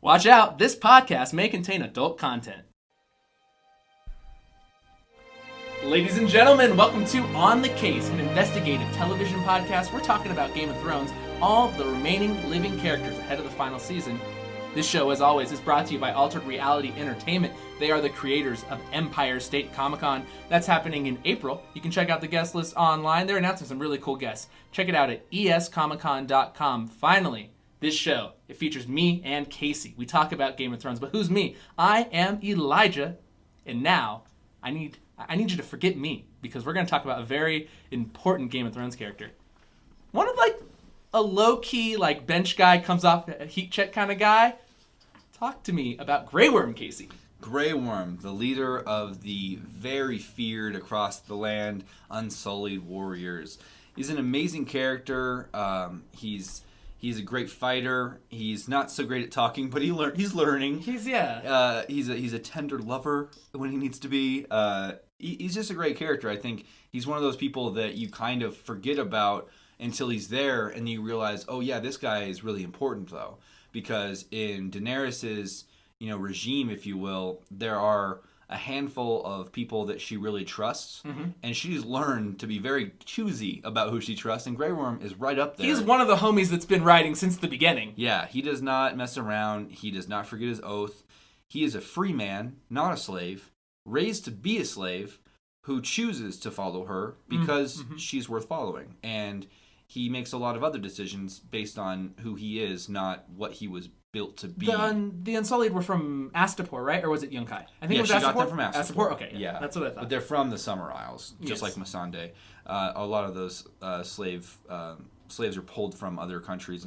Watch out, this podcast may contain adult content. Ladies and gentlemen, welcome to On the Case, an investigative television podcast. We're talking about Game of Thrones, all the remaining living characters ahead of the final season. This show, as always, is brought to you by Altered Reality Entertainment. They are the creators of Empire State Comic-Con. That's happening in April. You can check out the guest list online. They're announcing some really cool guests. Check it out at escomiccon.com. Finally, this show, it features me and Casey. We talk about Game of Thrones, but who's me? I am Elijah, and now I need you to forget me, because we're going to talk about a very important Game of Thrones character. One of, a low-key, bench guy, comes off a heat check kind of guy. Talk to me about Grey Worm, Casey. Grey Worm, the leader of the very feared across the land Unsullied warriors. He's an amazing character. He's a great fighter. He's not so great at talking, but he's learning. He's a tender lover when he needs to be. He's just a great character. I think he's one of those people that you kind of forget about until he's there, and you realize, oh yeah, this guy is really important though, because in Daenerys's regime, if you will, there are a handful of people that she really trusts, and she's learned to be very choosy about who she trusts, and Grey Worm is right up there. He's one of the homies that's been riding since the beginning. Yeah, he does not mess around. He does not forget his oath. He is a free man, not a slave, raised to be a slave, who chooses to follow her because she's worth following. And he makes a lot of other decisions based on who he is, not what he was built to be. The Unsullied were from Astapor, right? Or was it Yunkai? I think it was she Astapor. Got them from Astapor. Okay, yeah. That's what I thought. But they're from the Summer Isles, just like Missandei. A lot of those slaves are pulled from other countries,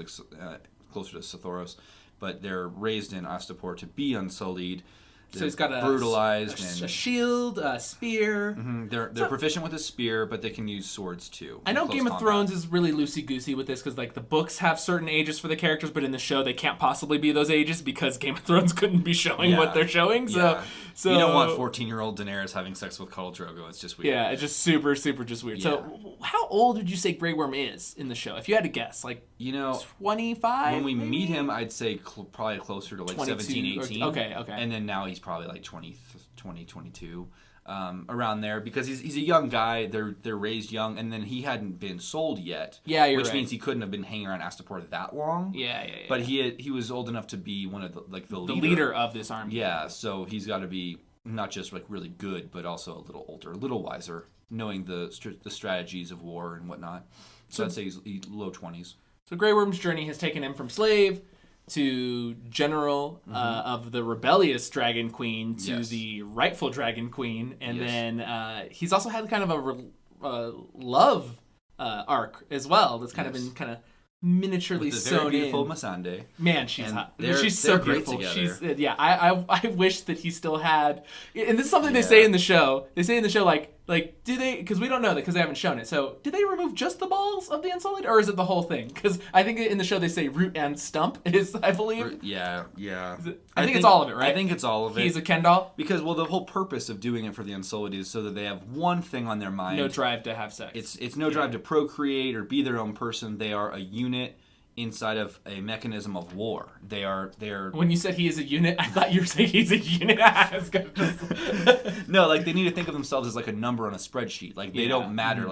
closer to Sothoros, but they're raised in Astapor to be Unsullied. So he's got brutalized a shield, a spear. They're proficient with a spear, but they can use swords too. I know Game of Thrones is really loosey-goosey with this because the books have certain ages for the characters, but in the show they can't possibly be those ages because Game of Thrones couldn't be showing what they're showing. So you don't want 14-year-old Daenerys having sex with Khal Drogo. It's just weird. Yeah, it's just super, super just weird. Yeah. So how old would you say Grey Worm is in the show? If you had to guess, 25? When we meet him, I'd say probably closer to 17, 18. Okay. And then now he's probably 20, 22, around there, because he's a young guy. They're raised young, and then he hadn't been sold yet. Yeah, you're which right. means he couldn't have been hanging around Astapor that long. Yeah. But he was old enough to be one of the leader of this army. Yeah, so he's got to be not just really good, but also a little older, a little wiser, knowing the strategies of war and whatnot. So I'd say he's low 20s. So Grey Worm's journey has taken him from slave to general of the rebellious Dragon Queen to the rightful Dragon Queen, and then he's also had kind of a love arc as well that's kind of been kind of miniaturely sewn in. Very beautiful Missandei. Man, she's hot. She's so beautiful. She's I wish that he still had. And this is something they say in the show. They say in the show do they? Because we don't know that because they haven't shown it. So do they remove just the balls of the Unsullied, or is it the whole thing? Because I think in the show they say root and stump is, I believe. Yeah. I think it's all of it, right? I think it's all of it. He's a Ken doll. Because the whole purpose of doing it for the Unsullied is so that they have one thing on their mind. No drive to have sex. It's no drive to procreate or be their own person. They are a unit inside of a mechanism of war. They're. When you said he is a unit, I thought you were saying he's a unit. No, they need to think of themselves as a number on a spreadsheet. They don't matter.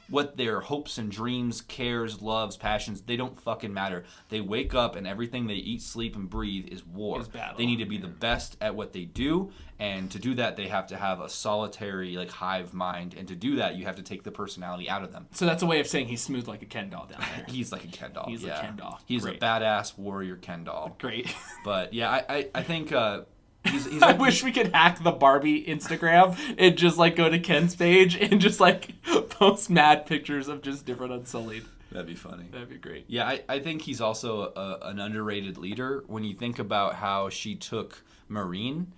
What their hopes and dreams, cares, loves, passions, they don't fucking matter. They wake up and everything they eat, sleep, and breathe is war. Is battle. They need to be the best at what they do, and to do that, they have to have a solitary hive mind. And to do that, you have to take the personality out of them. So that's a way of saying he's smooth like a Ken doll down there. He's like a Ken doll. He's a Ken doll. He's a badass warrior Ken doll. Great. But yeah, I think he's I wish we could hack the Barbie Instagram and just go to Ken's page and just post mad pictures of just different Unsullied. That'd be funny. That'd be great. Yeah, I think he's also an underrated leader. When you think about how she took Marine,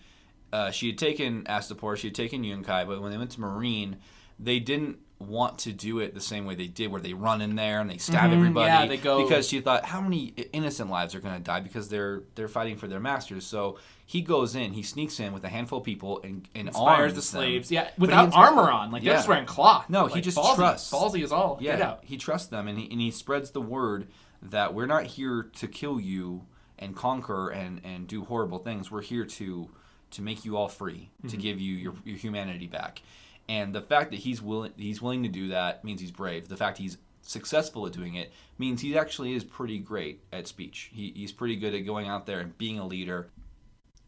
she had taken Astapor, she had taken Yunkai, but when they went to Marine, they didn't want to do it the same way they did, where they run in there and they stab everybody. Yeah, they go, because she thought, how many innocent lives are going to die because they're fighting for their masters? So he goes in, he sneaks in with a handful of people and inspires arms the slaves. them. Yeah, without armor on. They're just wearing cloth. No, he just ballsy, trusts. Ballsy is all. Yeah, Get out. he trusts them, and he spreads the word that we're not here to kill you and conquer and do horrible things. We're here to make you all free, to give you your humanity back. And the fact that he's willing to do that means he's brave. The fact he's successful at doing it means he actually is pretty great at speech. He's pretty good at going out there and being a leader,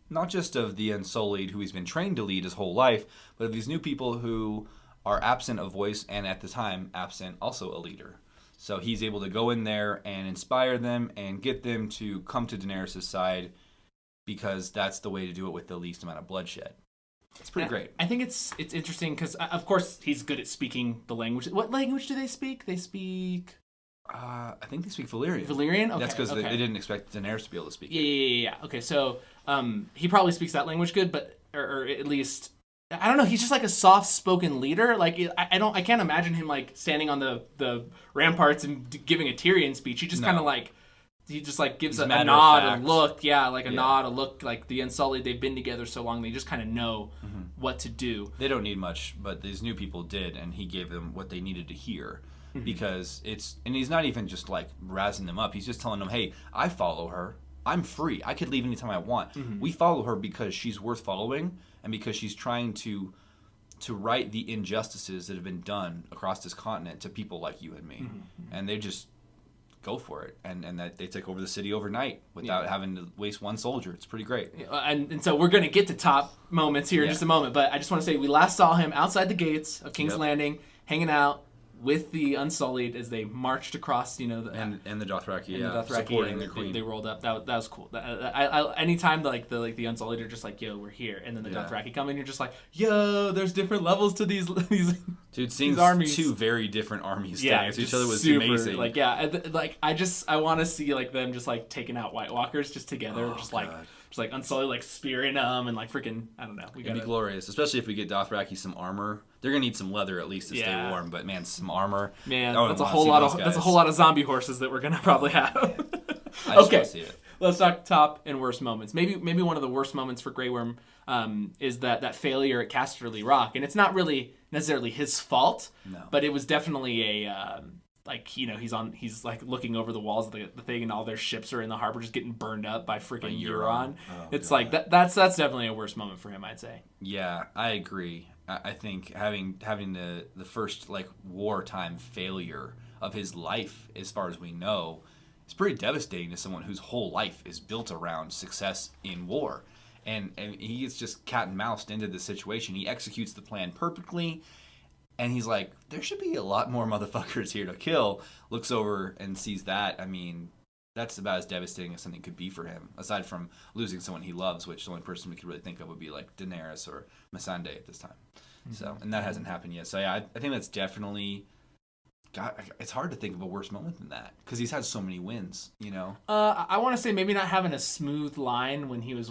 not just of the Unsullied, who he's been trained to lead his whole life, but of these new people who are absent of voice and at the time absent also a leader. So he's able to go in there and inspire them and get them to come to Daenerys' side, because that's the way to do it with the least amount of bloodshed. It's pretty great. I think it's interesting because, of course, he's good at speaking the language. What language do they speak? They speak... I think they speak Valyrian. Valyrian? Okay. That's because they didn't expect Daenerys to be able to speak it. Yeah. Okay, so he probably speaks that language good, but or at least... I don't know. He's just like a soft-spoken leader. Like I can't imagine him like standing on the ramparts and giving a Tyrion speech. He just kind of like he just like gives a nod, a look. Yeah, like a nod, a look. Like the Unsullied, they've been together so long, they just kind of know what to do. They don't need much, but these new people did, and he gave them what they needed to hear. Because and he's not even just like razzing them up. He's just telling them, "Hey, I follow her. I'm free. I could leave anytime I want. We follow her because she's worth following, and because she's trying to right the injustices that have been done across this continent to people like you and me." And they just go for it, and that they take over the city overnight without having to waste one soldier. It's pretty great. And so we're going to get to top moments here in just a moment, but I just want to say we last saw him outside the gates of King's Landing, hanging out with the Unsullied as they marched across, and the Dothraki, supporting the queen. They rolled up. That was cool. Anytime the Unsullied are just like, "Yo, we're here," and then the Dothraki come in, you're just like, "Yo, there's different levels to these Dude, seeing armies." Two very different armies standing next to each other was amazing. Like, I want to see like them just like taking out White Walkers just together, just like Unsullied like spearing them and like freaking, I don't know. It'd be glorious, especially if we get Dothraki some armor. They're gonna need some leather at least to stay warm, but man, some armor. Man, that's a whole lot of zombie horses that we're gonna probably have. Okay, see it. Let's talk top and worst moments. Maybe one of the worst moments for Grey Worm is that failure at Casterly Rock, and it's not really necessarily his fault, but it was definitely a he's like looking over the walls of the thing, and all their ships are in the harbor just getting burned up by freaking Euron. It's God. Like that's definitely a worst moment for him, I'd say. Yeah, I agree. I think having the first like wartime failure of his life, as far as we know, is pretty devastating to someone whose whole life is built around success in war. And he gets just cat and moused into the situation. He executes the plan perfectly. And he's like, there should be a lot more motherfuckers here to kill. Looks over and sees that. I mean, that's about as devastating as something could be for him. Aside from losing someone he loves, which the only person we could really think of would be like Daenerys or Missandei at this time. So, and that hasn't happened yet. So yeah, I think that's definitely... God, it's hard to think of a worse moment than that because he's had so many wins, I want to say maybe not having a smooth line when he was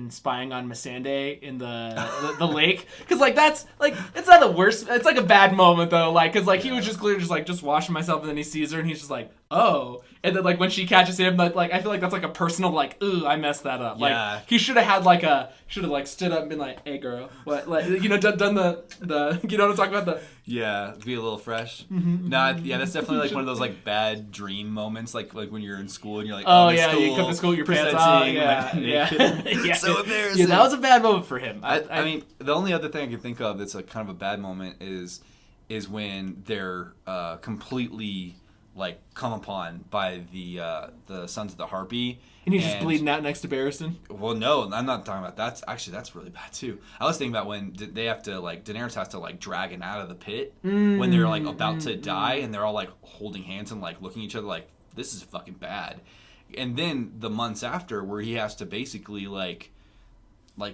spying on Missandei in the lake, because that's it's not the worst. It's like a bad moment though, because he was just clearly just washing myself, and then he sees her and he's just like, oh, and then when she catches him, I feel like that's like a personal ooh, I messed that up. Yeah. He should have had stood up and been like, hey girl, what, done the you know what I'm talking about, yeah, be a little fresh. Yeah, that's definitely one of those bad dream moments, like when you're in school and you're like, oh yeah, you come to school with your pants on, yeah. So embarrassing. Yeah, that was a bad moment for him. I mean, the only other thing I can think of that's kind of a bad moment is when they're completely come upon by the Sons of the Harpy. And he's just bleeding out next to Barristan? Well, no, I'm not talking about that. Actually, that's really bad, too. I was thinking about when they have to, Daenerys has to, drag him out of the pit when they're, about to die, and they're all, holding hands and, looking at each other like, this is fucking bad. And then the months after, where he has to basically,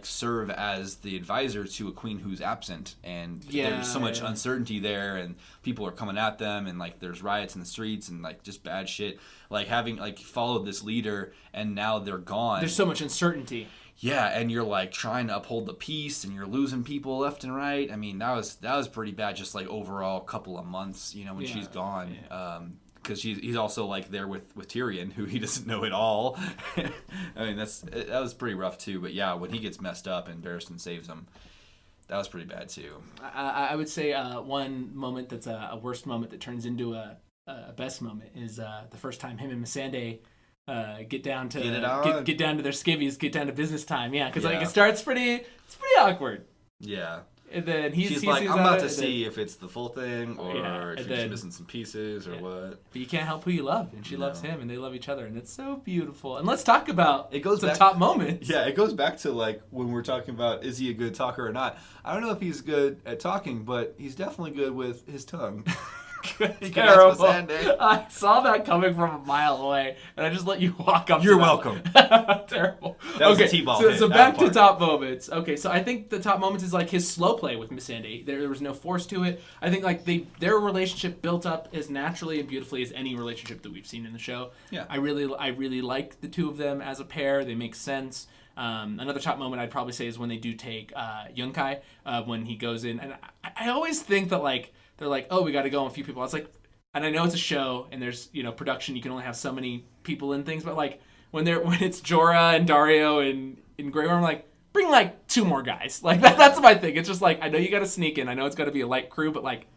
serve as the advisor to a queen who's absent, and there's so much uncertainty there, and people are coming at them, and there's riots in the streets, and just bad shit. Having followed this leader, and now they're gone. There's so much uncertainty. Yeah, and you're trying to uphold the peace, and you're losing people left and right. I mean, that was pretty bad. Just overall couple of months, when she's gone. Yeah. Because he's also there with Tyrion, who he doesn't know at all. I mean, that was pretty rough too. But yeah, when he gets messed up and Barristan saves him, that was pretty bad too. I would say one moment that's a worst moment that turns into a best moment is the first time him and Missandei get down to Get it on. get down to their skivvies, get down to business time. Yeah, because like it starts pretty awkward. Yeah. And then she's like, I'm about to see if it's the full thing or if you're just missing some pieces or what. But you can't help who you love, and she loves him, and they love each other, and it's so beautiful. And let's talk about some top moments. Yeah, it goes back to like when we're talking about is he a good talker or not. I don't know if he's good at talking, but he's definitely good with his tongue. Terrible. I saw that coming from a mile away, and I just let you walk up. You're welcome. Terrible. That was a T-ball hit. So back to top moments. Okay, so I think the top moments is like his slow play with Missandei. There was no force to it. I think like their relationship built up as naturally and beautifully as any relationship that we've seen in the show. Yeah. I really like the two of them as a pair. They make sense. Another top moment I'd probably say is when they do take Yunkai when he goes in, and I always think that like. They're like, oh, we got to go on a few people. I was like, and I know it's a show, and there's production. You can only have so many people in things, but like when it's Jorah and Dario and Grey Worm, I'm like, bring like 2 more guys. Like that's my thing. It's just like I know you got to sneak in. I know it's got to be a light crew, but like.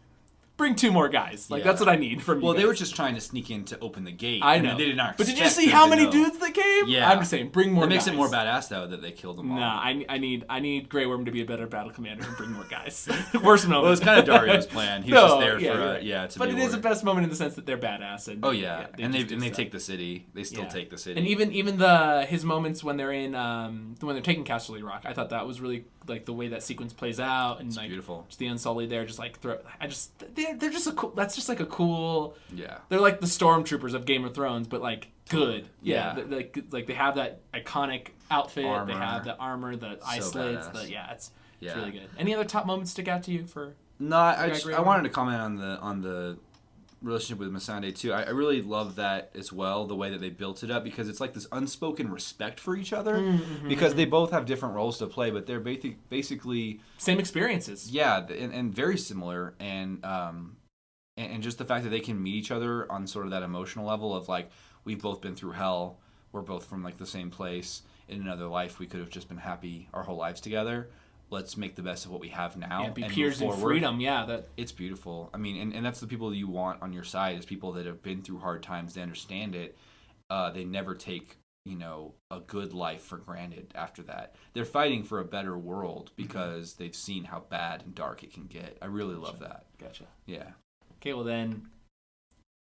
Bring 2 more guys. Like that's what I need from you. Well, they were just trying to sneak in to open the gate. I know. They did not. But did you see how many dudes that came? Yeah. I'm just saying, bring more. It makes guys. it more badass though that they killed them all. Nah, I need Grey Worm to be a better battle commander and bring more guys. Worst moment. Well, it's kind of Dario's plan. He was just there for But it is the best moment in the sense that they're badass. And, they take the city. They still take the city. And even his moments when they're in when they're taking Casterly Rock, I thought that was really like the way that sequence plays out and it's like beautiful. Just the Unsullied there, just like they're just a cool. That's just like a cool. Yeah. They're like the stormtroopers of Game of Thrones, but like good. Yeah. Like they have that iconic outfit. Armor. They have the armor, the ice slits. It's really good. Any other top moments stick out to you for? No, I wanted to comment on the relationship with Missandei too. I really love that as well, the way that they built it up, because it's like this unspoken respect for each other, because they both have different roles to play, but they're basically same experiences. Yeah, and very similar, and just the fact that they can meet each other on sort of that emotional level of like, we've both been through hell, we're both from like the same place. In another life, we could have just been happy our whole lives together. Let's make the best of what we have now. Be peers in freedom. Yeah, it's beautiful. I mean, and that's the people that you want on your side, is people that have been through hard times. They understand it. They never take a good life for granted after that. They're fighting for a better world because they've seen how bad and dark it can get. I really love that. Gotcha. Yeah. Okay, well then,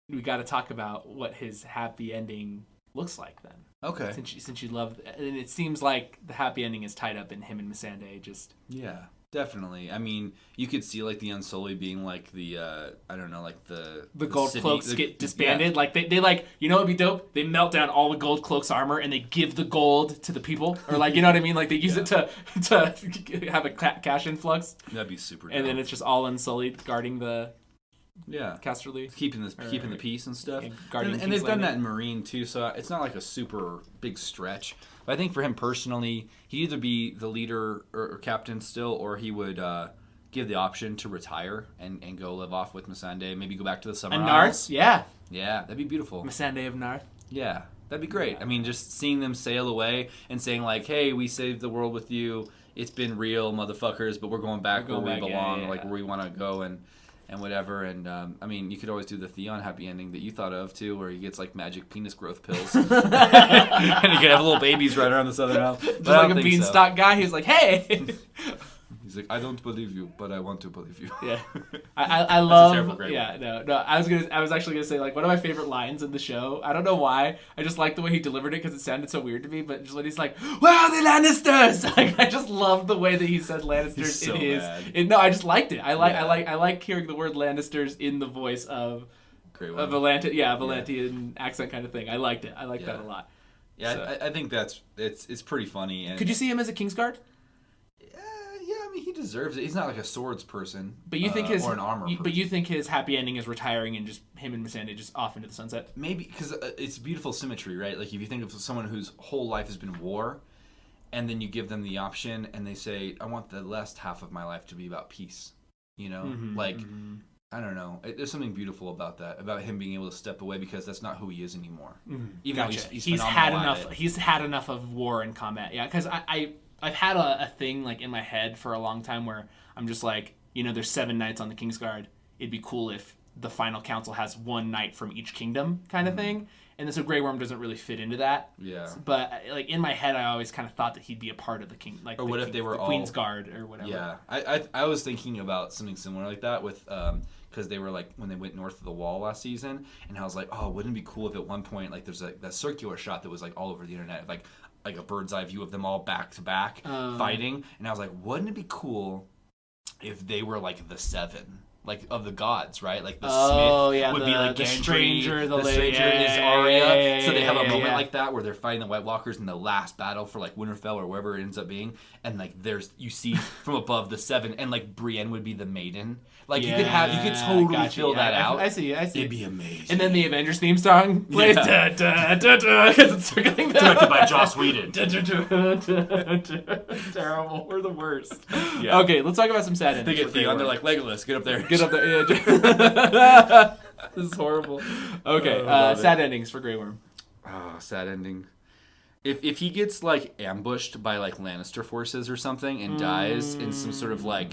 we got to talk about what his happy ending looks like then. Okay. Since you love, and it seems like the happy ending is tied up in him and Missandei. Yeah, definitely. I mean, you could see like the Unsullied being like the I don't know, like the gold city, cloaks get disbanded. Yeah. Like they like, it'd be dope. They melt down all the gold cloaks armor and they give the gold to the people, or like what I mean. Like they use it to have a cash influx. That'd be super dope. And then it's just all Unsullied guarding the. Yeah, Casterly keeping the peace and stuff, and they've done that in Marine too. So it's not like a super big stretch. But I think for him personally, he'd either be the leader or captain still, or he would give the option to retire and go live off with Missandei. Maybe go back to the Summer Isles. Yeah, that'd be beautiful. Missandei of Narth. Yeah, that'd be great. I mean, just seeing them sail away and saying like, "Hey, we saved the world with you. It's been real, motherfuckers, but we're going back where we belong, like where we want to go and whatever." And I mean, you could always do the Theon happy ending that you thought of too, where he gets like magic penis growth pills, and he could have little babies right around the Southern Isle. Just like a beanstalk guy, he's like, "Hey." He's like, I don't believe you, but I want to believe you. Yeah, I love. That's a terrible no. I was actually gonna say like one of my favorite lines in the show. I don't know why. I just like the way he delivered it because it sounded so weird to me. But just when he's like, "Where are the Lannisters?" Like I just love the way that he said Lannisters in his. No, I just liked it. I like hearing the word Lannisters in the voice of a Valantian accent kind of thing. I liked it. I liked that a lot. Yeah, so. I think it's pretty funny. And could you see him as a Kingsguard? I mean, he deserves it. He's not like a swords person, but you think or an armor person. But you think his happy ending is retiring and just him and Missandei just off into the sunset? Maybe, because it's beautiful symmetry, right? Like if you think of someone whose whole life has been war, and then you give them the option, and they say, "I want the last half of my life to be about peace." I don't know. There's something beautiful about that, about him being able to step away because that's not who he is anymore. Even though he's had enough. He's had enough of war and combat. Yeah, because I've had a thing like in my head for a long time where I'm just like, there's 7 knights on the Kingsguard. It'd be cool if the final council has 1 knight from each kingdom kind of thing. And so Grey Worm doesn't really fit into that. Yeah. But like in my head, I always kind of thought that he'd be a part of the king, like or what if they were the all Queen's Guard or whatever. Yeah, I was thinking about something similar like that with because they were like when they went north of the wall last season, and I was like, oh, wouldn't it be cool if at one point like there's like that circular shot that was like all over the internet, like a bird's eye view of them all back to back fighting, and I was like, wouldn't it be cool if they were like the seven? Like of the gods, right? Like the Smith would be like the Gendry, stranger, the stranger is Arya. So they have a moment like that where they're fighting the White Walkers in the last battle for like Winterfell or wherever it ends up being, and like you see from above the seven, and like Brienne would be the maiden. Like you could totally fill that out. I see. It'd be amazing. And then the Avengers theme song plays because it's circling them. Directed by Joss Whedon. Terrible. We're the worst. Yeah. Okay, let's talk about some sad endings. They get Theon. They're like Legolas. Get up there. Get up there. Yeah. This is horrible. Okay, sad endings for Grey Worm. Oh, sad ending. If he gets like ambushed by like Lannister forces or something and dies in some sort of like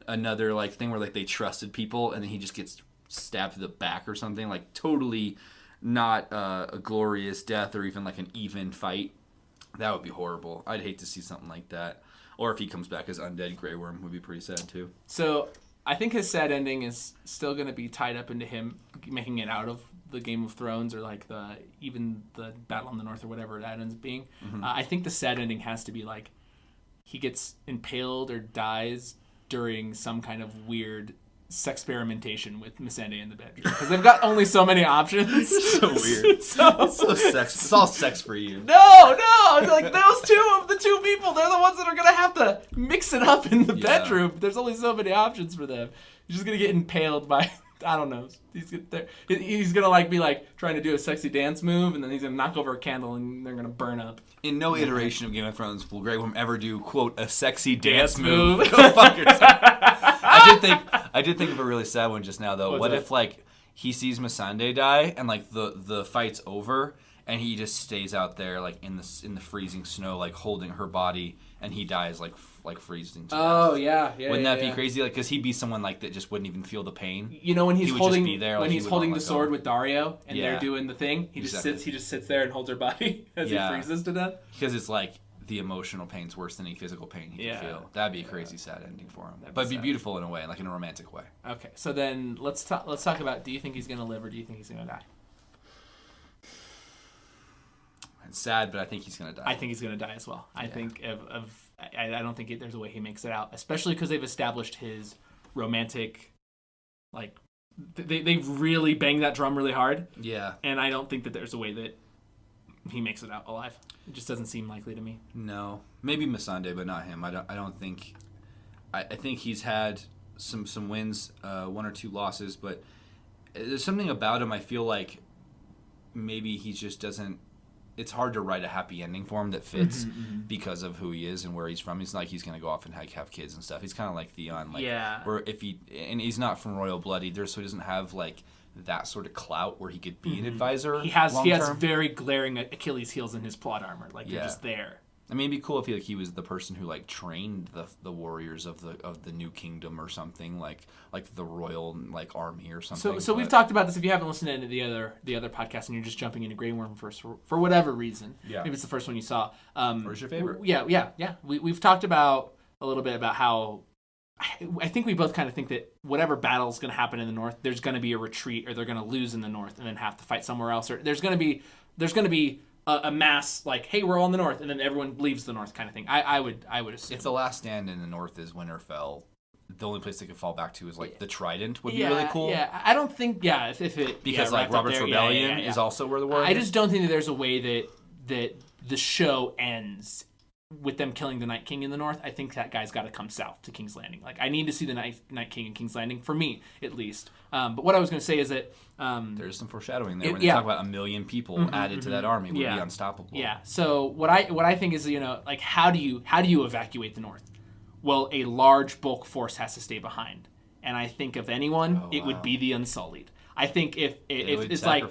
another like thing where like they trusted people and then he just gets stabbed to the back or something, like totally not a glorious death or even like an even fight, that would be horrible. I'd hate to see something like that. Or if he comes back as undead Grey Worm, would be pretty sad too. So I think his sad ending is still going to be tied up into him making it out of the Game of Thrones or like even the Battle in the North or whatever that ends up being. I think the sad ending has to be like he gets impaled or dies during some kind of weird sexperimentation with Missandei in the bedroom because they've got only so many options. So weird. It's so sex. It's all sex for you. No. Like those two of the two people, they're the ones that are gonna have to mix it up in the bedroom. There's only so many options for them. You're just gonna get impaled by I don't know. He's gonna like be like trying to do a sexy dance move, and then he's gonna knock over a candle, and they're gonna burn up. In no iteration of Game of Thrones will Grey Worm ever do quote a sexy dance move. Go fuck yourself. I did think of a really sad one just now though. What if like he sees Missandei die and like the fight's over and he just stays out there like in the freezing snow like holding her body and he dies like freezing to death. Yeah. Wouldn't that be crazy? Like, because he'd be someone like that just wouldn't even feel the pain. You know when he's holding there, when like, he's holding the sword with Dario and they're doing the thing, he exactly. just sits there and holds her body as he freezes to death. Because it's like the emotional pain's worse than any physical pain he can feel. That'd be a crazy sad ending for him. But it'd be beautiful in a way, like in a romantic way. Okay, so then let's talk about, do you think he's gonna live or do you think he's gonna die? It's sad, but I think he's gonna die. I think he's gonna die as well. I think I don't think there's a way he makes it out, especially because they've established his romantic, like they've really banged that drum really hard. Yeah, and I don't think that there's a way that he makes it out alive. It just doesn't seem likely to me. No, maybe Missandei, but not him. I don't think. I think he's had some wins, 1 or 2 losses, but there's something about him. I feel like maybe he just doesn't. It's hard to write a happy ending for him that fits because of who he is and where he's from. He's not like he's gonna go off and have kids and stuff. He's kind of like Theon, where if and he's not from royal blood either, so he doesn't have like that sort of clout where he could be an advisor. He has very glaring Achilles heels in his plot armor. Like they're just there. I mean, it'd be cool if he was the person who like trained the warriors of the new kingdom or something, like the royal like army or something. So we've talked about this. If you haven't listened to the other podcast and you're just jumping into Grey Worm first for whatever reason, maybe it's the first one you saw. Where's your favorite? Yeah. We've talked about a little bit about how I think we both kind of think that whatever battle is going to happen in the north, there's going to be a retreat, or they're going to lose in the north and then have to fight somewhere else, or there's going to be a mass like, hey, we're all in the north, and then everyone leaves the north kind of thing. I would assume. If the last stand in the north is Winterfell, the only place they could fall back to is like the Trident would be really cool. Yeah, I don't think if it because like Robert's Rebellion is also where the war. I just don't think that there's a way that the show ends with them killing the Night King in the north. I think that guy's got to come south to King's Landing. Like I need to see the Night King in King's Landing for me at least. But what I was going to say is that there's some foreshadowing there when they talk about 1 million people added to that army would be unstoppable. Yeah. So what I think is, like how do you evacuate the north? Well, a large bulk force has to stay behind, and I think if anyone, it would be the Unsullied. I think if it's like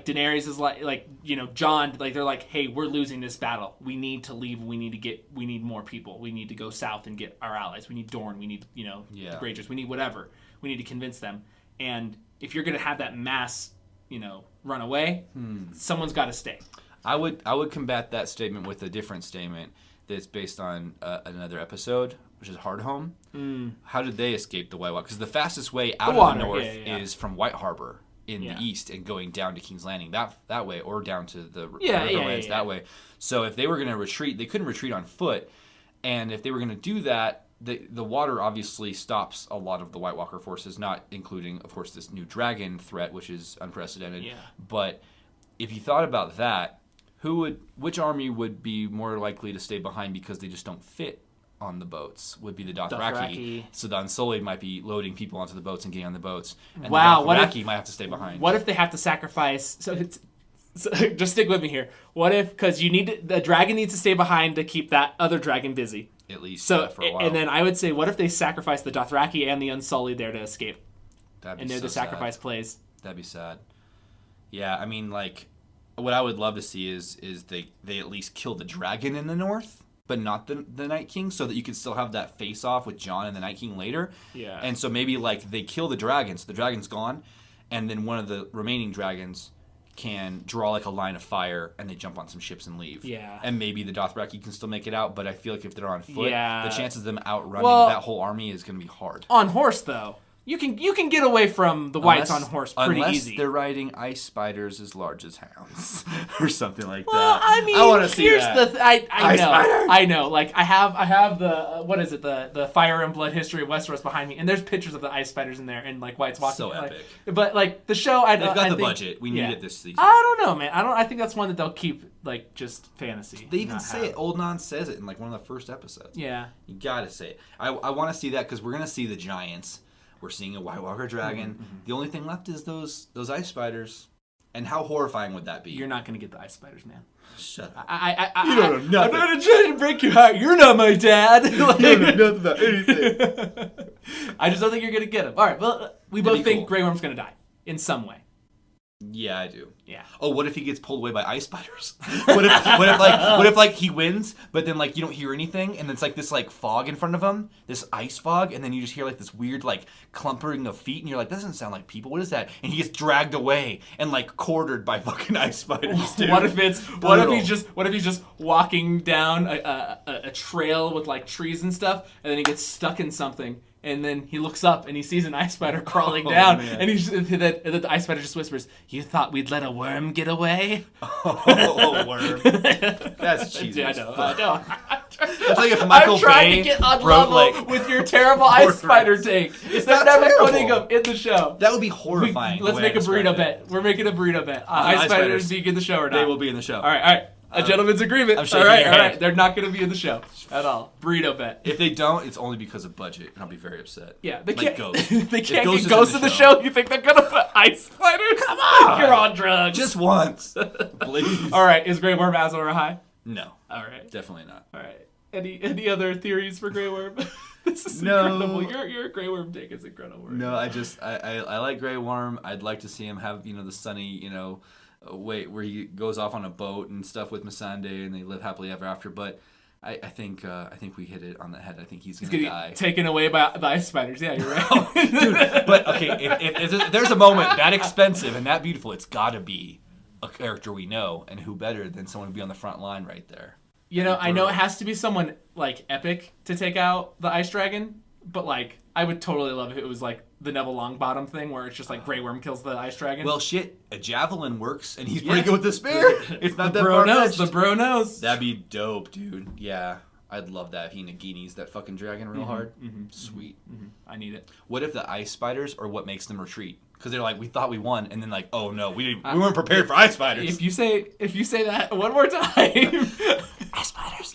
Daenerys is like Jon, like they're like, hey, we're losing this battle. We need to leave. We need more people. We need to go south and get our allies. We need Dorne. We need the Greyjoys. We need whatever. We need to convince them. And if you're going to have that mass run away. Someone's got to stay. I would combat that statement with a different statement that's based on another episode, which is Hard Home. How did they escape the White Walker? Because the fastest way out of the north is from White Harbor in the east and going down to King's Landing that way, or down to the Riverlands that way. So if they were going to retreat, they couldn't retreat on foot. And if they were going to do that, the water obviously stops a lot of the White Walker forces, not including, of course, this new dragon threat, which is unprecedented. Yeah. But if you thought about that, which army would be more likely to stay behind because they just don't fit on the boats? Would be the Dothraki. So the Unsullied might be loading people onto the boats and getting on the boats. And the Dothraki might have to stay behind. What if they have to sacrifice? So just stick with me here. What if, because the dragon needs to stay behind to keep that other dragon busy. At least for a while. And then I would say, what if they sacrifice the Dothraki and the Unsullied there to escape? That'd be and they're so the sacrifice sad. plays. That'd be sad. Yeah, I mean, what I would love to see is they at least kill the dragon in the north, but not the Night King, so that you can still have that face-off with Jon and the Night King later. Yeah. And so maybe, they kill the dragon, so the dragon's gone, and then one of the remaining dragons can draw a line of fire and they jump on some ships and leave. Yeah. And maybe the Dothraki can still make it out, but I feel like if they're on foot, the chances of them outrunning that whole army is going to be hard. On horse, though. You can get away from the whites on horse pretty easy. Unless they're riding ice spiders as large as hounds or something like that. Well, I mean, I want to see that. I know. I have the what is it? The Fire and Blood history of Westeros behind me, and there's pictures of the ice spiders in there, and whites walking. So epic. But the show, they've got the budget. We need it this season. I don't know, man. I think that's one that they'll keep just fantasy. They even say it. Old Non says it in one of the first episodes. Yeah. You gotta say it. I want to see that because we're gonna see the giants. We're seeing a White Walker dragon. Mm-hmm. The only thing left is those ice spiders. And how horrifying would that be? You're not going to get the ice spiders, man. Shut up. You don't know nothing. I'm not trying to break your heart. You're not my dad. You don't know nothing about anything. I just don't think you're going to get them. All right, well, we both think Grey Worm's going to die in some way. Yeah, I do. Yeah. Oh, what if he gets pulled away by ice spiders? what if he wins, but then you don't hear anything, and it's this fog in front of him, this ice fog, and then you just hear this weird clumpering of feet, and you're like, that doesn't sound like people. What is that? And he gets dragged away and quartered by fucking ice spiders. Dude. What if he's just walking down a trail with trees and stuff, and then he gets stuck in something. And then he looks up and he sees an ice spider crawling down, man. And the ice spider just whispers, "You thought we'd let a worm get away?" Oh, worm! That's cheesy. I know. That's like if Michael I'm trying Bay to get on wrote level with your terrible ice spider take. They're never putting them in the show. That would be horrifying. Let's make a burrito bet. We're making a burrito bet. Ice spiders being in the show or not? They will be in the show. All right. A gentleman's agreement. All right. They're not going to be in the show at all. Burrito bet. If they don't, it's only because of budget, and I'll be very upset. Yeah, they can't. Ghost. They can't get Ghost in the show. You think they're going to put ice spiders? Come on, you're on drugs. Just once, please. All right. Is Grey Worm as or high? No. All right. Definitely not. All right. Any other theories for Grey Worm? This is incredible. Your Grey Worm take is incredible. Right? No, I like Grey Worm. I'd like to see him have the sunny where he goes off on a boat and stuff with Missandei and they live happily ever after. But I think we hit it on the head. I think he's gonna die. Taken away by the ice spiders. Yeah, you're right. Dude, but okay, if there's a moment that expensive and that beautiful, it's got to be a character we know, and who better than someone to be on the front line right there. I know it has to be someone epic to take out the ice dragon, but I would totally love if it was the Neville Longbottom thing where it's just Grey Worm kills the ice dragon. Well, shit, a javelin works, and he's pretty good with the spear. It's not that far fetched. The bro knows. That'd be dope, dude. Yeah, I'd love that if he Naginis that fucking dragon real hard. Mm-hmm, Sweet. Mm-hmm. I need it. What if the ice spiders are what makes them retreat? Because they're we thought we won, and then oh no, we weren't prepared for ice spiders. If you say that one more time, ice spiders.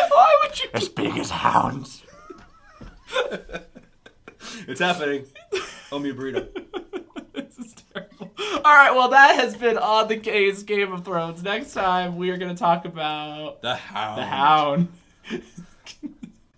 Why would you? As big as hounds. It's happening. Owe me a burrito. This is terrible. All right, well, that has been On the Case Game of Thrones. Next time, we are going to talk about the Hound. The Hound.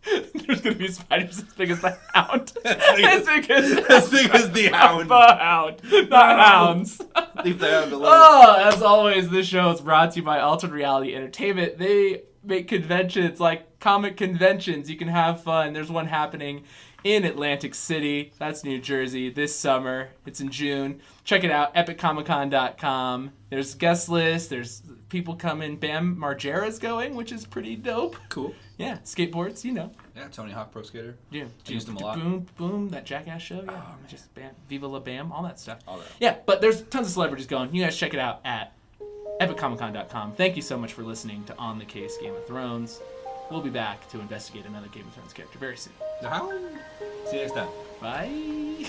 There's going to be spiders as big as the Hound. As big as the Hound. The Hound. Not hounds. Leave the Hound alone. Oh, as always, this show is brought to you by Altered Reality Entertainment. They make conventions like comic conventions. You can have fun. There's one happening in Atlantic City. That's New Jersey this summer. It's in June. Check it out, epiccomiccon.com. There's guest lists. There's people coming. Bam Margera's going, which is pretty dope. Cool. Yeah, skateboards, you know. Yeah, Tony Hawk Pro Skater. Yeah, I used them a lot. Boom, boom, that Jackass show. Yeah, Oh, just Bam, Viva La Bam, all that stuff. All that. Yeah, but there's tons of celebrities going. You guys check it out at epiccomiccon.com. Thank you so much for listening to On the Case Game of Thrones. We'll be back to investigate another Game of Thrones character very soon. See you next time. Bye.